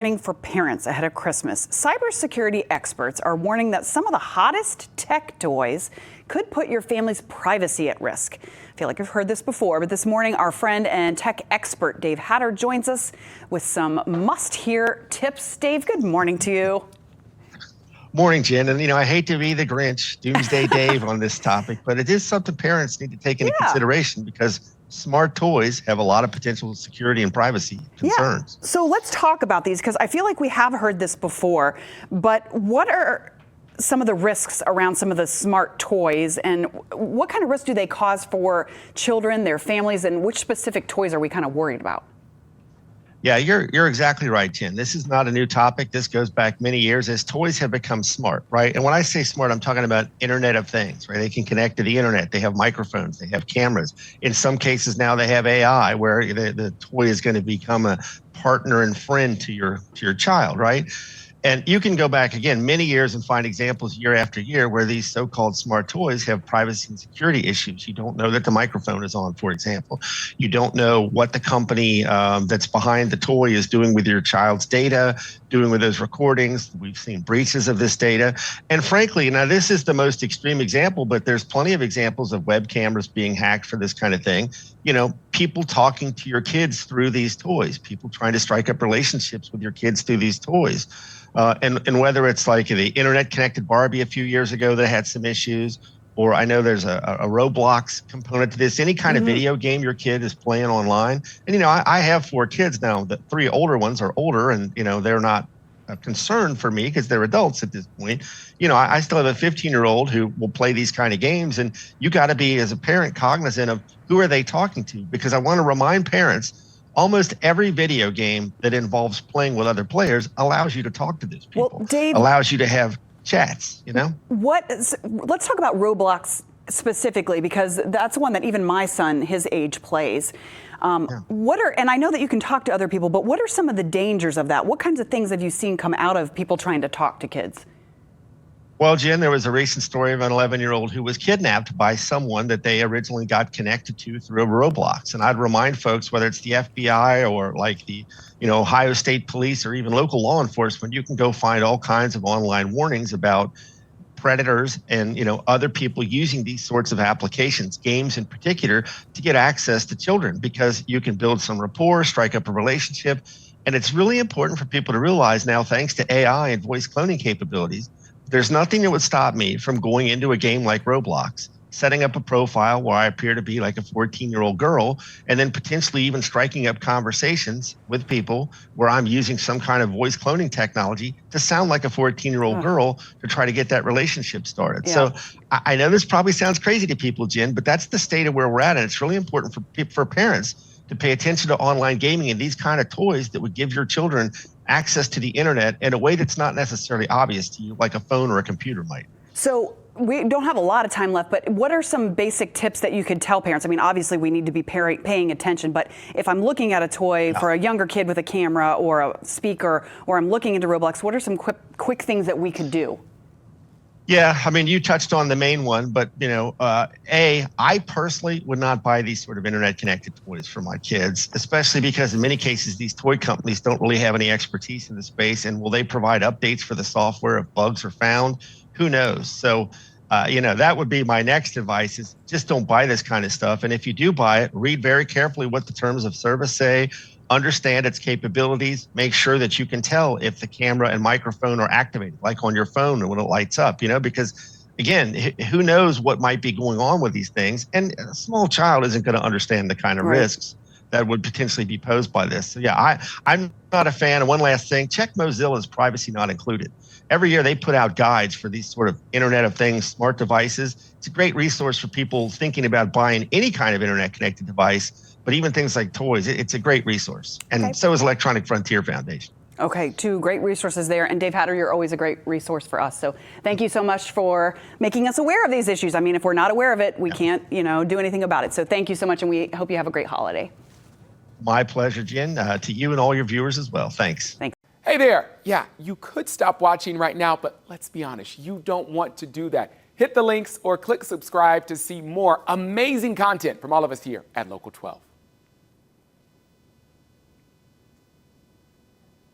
For parents ahead of Christmas, cybersecurity experts are warning that some of the hottest tech toys could put your family's privacy at risk. I feel like I've heard this before, but this morning our friend and tech expert Dave Hatter joins us with some must-hear tips. Dave, good morning to you. Morning, Jen. And, I hate to be the Grinch, Doomsday Dave on this topic, but it is something parents need to take into consideration because smart toys have a lot of potential security and privacy concerns. Yeah. So let's talk about these because I feel like we have heard this before, but what are some of the risks around some of the smart toys and what kind of risk do they cause for children, their families, and which specific toys are we kind of worried about? Yeah, you're exactly right, Jen. This is not a new topic. This goes back many years as toys have become smart, right? And when I say smart, I'm talking about Internet of Things, right? They can connect to the internet. They have microphones. They have cameras. In some cases now they have AI where the toy is going to become a partner and friend to your child, right? And you can go back again many years and find examples year after year where these so-called smart toys have privacy and security issues. You don't know that the microphone is on, for example. You don't know what the company that's behind the toy is doing with your child's data, doing with those recordings. We've seen breaches of this data. And frankly, now this is the most extreme example, but there's plenty of examples of web cameras being hacked for this kind of thing. People talking to your kids through these toys, people trying to strike up relationships with your kids through these toys. And whether it's like the internet connected Barbie a few years ago that had some issues, or I know there's a Roblox component to this, any kind of video game your kid is playing online. And, I have 4 kids now. The 3 older ones are older and, they're not a concern for me because they're adults at this point. I still have a 15-year-old who will play these kind of games. And you got to be, as a parent, cognizant of who are they talking to? Because I want to remind parents, almost every video game that involves playing with other players allows you to talk to these people. Well, Dave, allows you to have chats, Let's talk about Roblox specifically, because that's one that even my son, his age, plays. And I know that you can talk to other people, but what are some of the dangers of that? What kinds of things have you seen come out of people trying to talk to kids? Well, Jen, there was a recent story of an 11-year-old who was kidnapped by someone that they originally got connected to through Roblox. And I'd remind folks, whether it's the FBI or like the Ohio State Police or even local law enforcement, you can go find all kinds of online warnings about predators and other people using these sorts of applications, games in particular, to get access to children, because you can build some rapport, strike up a relationship. And it's really important for people to realize now, thanks to AI and voice cloning capabilities, there's nothing that would stop me from going into a game like Roblox, setting up a profile where I appear to be like a 14-year-old girl, and then potentially even striking up conversations with people where I'm using some kind of voice cloning technology to sound like a 14-year-old girl to try to get that relationship started. Yeah. So I know this probably sounds crazy to people, Jen, but that's the state of where we're at. And it's really important for parents to pay attention to online gaming and these kind of toys that would give your children access to the internet in a way that's not necessarily obvious to you, like a phone or a computer might. So we don't have a lot of time left, but what are some basic tips that you could tell parents? I mean, obviously we need to be paying attention, but if I'm looking at a toy for a younger kid with a camera or a speaker, or I'm looking into Roblox, what are some quick things that we could do? Yeah, I mean, you touched on the main one, but, I personally would not buy these sort of internet-connected toys for my kids, especially because in many cases, these toy companies don't really have any expertise in the space. And will they provide updates for the software if bugs are found? Who knows? So, that would be my next advice is just don't buy this kind of stuff. And if you do buy it, read very carefully what the terms of service say, understand its capabilities, make sure that you can tell if the camera and microphone are activated, like on your phone when it lights up, because again, who knows what might be going on with these things. And a small child isn't going to understand the kind of risks that would potentially be posed by this. So yeah, I'm not a fan. And one last thing, check Mozilla's Privacy Not Included. Every year they put out guides for these sort of Internet of Things, smart devices. It's a great resource for people thinking about buying any kind of internet connected device, but even things like toys. It's a great resource. And so is Electronic Frontier Foundation. Okay, 2 great resources there. And Dave Hatter, you're always a great resource for us. So thank you so much for making us aware of these issues. I mean, if we're not aware of it, we can't, do anything about it. So thank you so much, and we hope you have a great holiday. My pleasure, Jen, to you and all your viewers as well. Thanks. Thanks. Hey there. Yeah, you could stop watching right now, but let's be honest, you don't want to do that. Hit the links or click subscribe to see more amazing content from all of us here at Local 12.